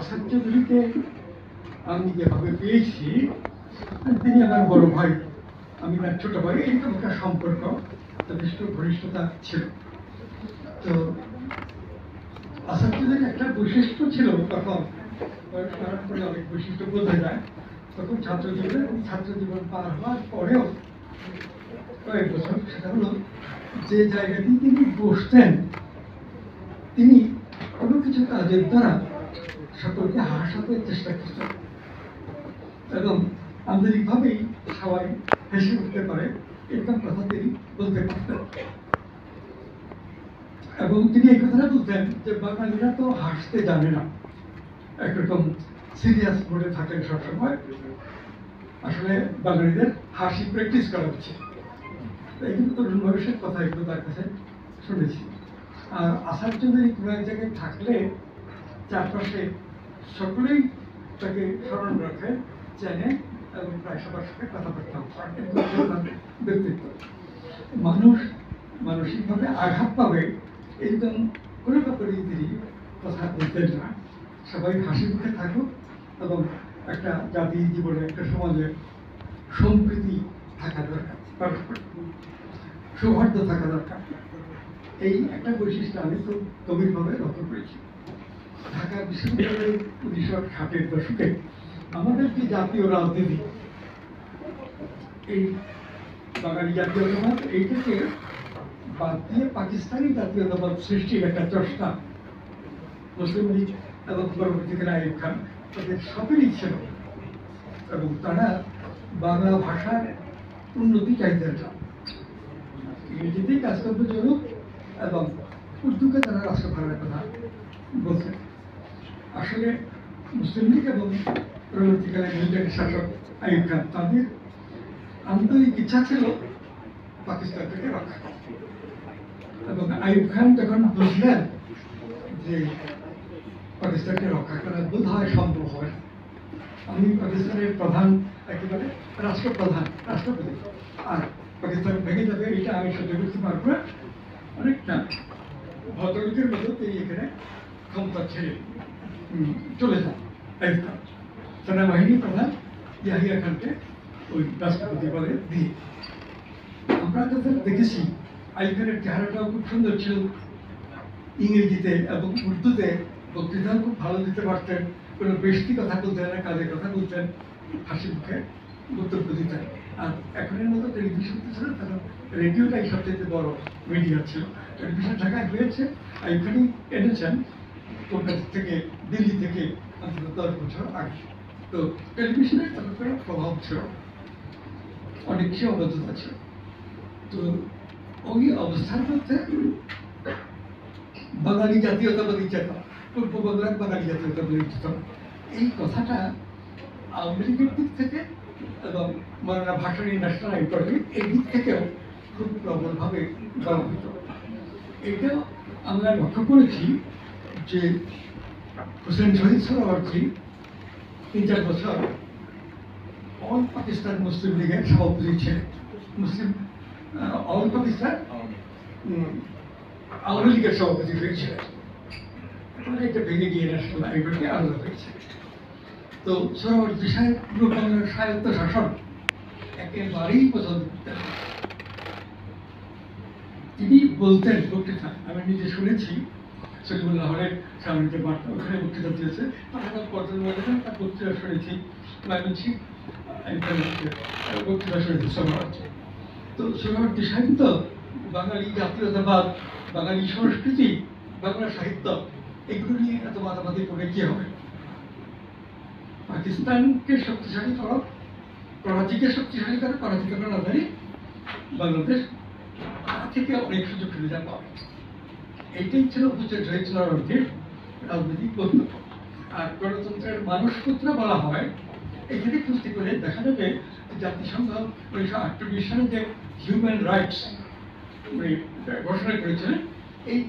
আসাদ চৌধুরীকে আমি যেভাবে পেয়েছি, তিনি আমার বড় ভাই, আমি তার ছোট ভাই, এরকম একটা সম্পর্ক, যথেষ্ট ঘনিষ্ঠতা ছিল। তো আসাদ চৌধুরীর একটা বৈশিষ্ট্য ছিল, তখন বয়স বাড়ার পরে অনেক বৈশিষ্ট্য বোঝা যায়। তখন ছাত্র জীবন পার হওয়ার পরেও কয়েক বছর, সেটা হলো যে জায়গাতেই তিনি বসতেন, তিনি কোনো কিছু কাজের দ্বারা সকলকে হাসাতে চেষ্টা করতেন এবং আন্তরিকভাবেই সবাই হেসে উঠতে পারে এরকম কথা তিনি বলতে পারতেন। এবং তিনি এই কথাটা বলতেন যে বাঙালিরা তো হাসতে জানে না, একরকম সিরিয়াস মোডে থাকেন সবসময়, আসলে বাঙালিদের হাসি প্র্যাকটিস করা উচিত। এই কিন্তু তরুণ বয়সের কথা এগুলো তার কাছে শুনেছি। আর আসাদ চৌধুরী কোনো এক জায়গায় থাকলে চারপাশে সকলেই তাকে স্মরণ রাখে, চেনে এবং প্রায় সবার সাথে কথাবার্তা ব্যক্তিত্ব। মানুষ মানসিকভাবে আঘাত পাবে এরকম কোনো ব্যাপারে তিনি কথা বলতেন না। সবাই হাসি মুখে থাকুক এবং একটা জাতির জীবনে, একটা সমাজে সম্প্রীতি থাকা দরকার, পারস্পরিক সৌহার্দ্য থাকা দরকার। এই একটা বৈশিষ্ট্য আমি খুব গভীরভাবে লক্ষ্য করেছি। ঢাকা বিশ্ববিদ্যালয়ের 1960-এর দশকে আমাদের যে জাতীয় রাজনীতি, এই বাঙালি জাতীয়তাবাদ, এইটাকে বাদ দিয়ে পাকিস্তানি জাতীয়তাবাদ সৃষ্টির একটা চেষ্টা মুসলিম লীগ এবং পরবর্তীকালে আইয়ুব খান, তাদের সবেরই ছিল এবং তারা বাংলা ভাষার উন্নতি চাইতেন না, ইংরেজিতেই কাজ করতে চলুক এবং উর্দুকে তারা রাষ্ট্রভাষার কথা বলছেন। আসলে মুসলিম লীগ এবং পরবর্তীকালে মিলিটারি শাসক আইয়ুব খান, তাদের আন্তরিক ইচ্ছা ছিল পাকিস্তান থেকে রক্ষা করা। এবং আইয়ুব খান যখন বুঝলেন যে পাকিস্তানকে রক্ষা করা বোধ হয় সম্ভব হয়, আমি পাকিস্তানের প্রধান, একেবারে রাষ্ট্রপতি, আর পাকিস্তান ভেঙে যাবে এটা আমি সহ্য করতে পারবো না, অনেকটা ভদ্রলোকের মতো তিনি এখানে ক্ষমতা ছেড়ে চলে যান। আইয়ুব খান সেনাবাহিনী প্রধান ইয়াহিয়া খানকে ওই রাষ্ট্রপতি পদে দিয়ে, আমরা তাদের দেখেছি আইয়ুব খানের চেহারাটাও খুব সুন্দর ছিল, ইংরেজিতে এবং উর্দুতে বক্তৃতাও খুব ভালো দিতে পারতেন, কোনো বেশি কথা বলতেন না, কাজের কথা বলতেন, হাসি মুখে বক্তব্য দিতেন। আর এখনের মতো টেলিভিশন ছিল, তখন রেডিওটাই সবচেয়ে বড় মিডিয়া ছিল। টেলিভিশন ঢাকায় হয়েছে, আইয়ুব খানই এনেছেন কলকাতা থেকে, দিল্লি থেকে অন্তত 10 বছর আগে। তো টেলিভিশনের তখন কোনো প্রভাব ছিল, অনেক সীমাবদ্ধতা ছিল। তো ওই অবস্থার মধ্যে বাঙালি জাতীয়তাবাদী চেতনা, পূর্ব বাংলার বাঙালি জাতীয়তাবাদী চেতনা, এই কথাটা আওয়ামী লীগের দিক থেকে এবং মৌলানা ভাসানী ন্যাশনাল আইডি এই দিক থেকেও খুব প্রবলভাবে বলা হতো। এটাও আমরা লক্ষ্য করেছি যে হোসেন শহীদ সোহরাওয়ার্দী 3-4 বছর অল পাকিস্তান মুসলিম লীগের সভাপতি ছিলেন, মুসলিম অল পাকিস্তান আওয়ামী লীগের সভাপতি হয়েছিলেন। এটা ভেঙে গিয়ে ন্যাশনাল আইডি আলাদা হয়েছে। তো সোহরাওয়ার্দী সাহেব পূর্ব বাংলার স্বায়ত্ত শাসন একেবারেই পছন্দ করতেন। তিনি বলতেন বক্তৃতা, আমি নিজে শুনেছি, সলিমুল্লাহ হলের সামনে যে বার্তা, ওখানে বক্তৃতা দিয়েছে, তার বক্তৃতা শুনেছি, বক্তৃতা শুনেছি সোহরাওয়ার্দী। তো সোহরাওয়ার্দী সাহেব তো বাঙালি জাতীয়তাবাদ, বাঙালি সংস্কৃতি, বাংলা সাহিত্য, এগুলো নিয়ে এত মাতামাতি করে কি হবে? পাকিস্তানকে শক্তিশালী করো, করাচিকে শক্তিশালী করো, করাচি থেকে রাজধানী বাংলাদেশ থেকে অনেক সুযোগ সুবিধা পাবে। এইটাই ছিল হোসেন শহীদ সোহরাওয়ার্দীর রাজনৈতিক বক্তব্য। আর গণতন্ত্রের মানসপুত্র বলা হয়, এখানে খুঁজতে করে দেখা যাবে জাতিসংঘ 1948 সালে যে হিউম্যান রাইটস ঘোষণা করেছিলেন, এই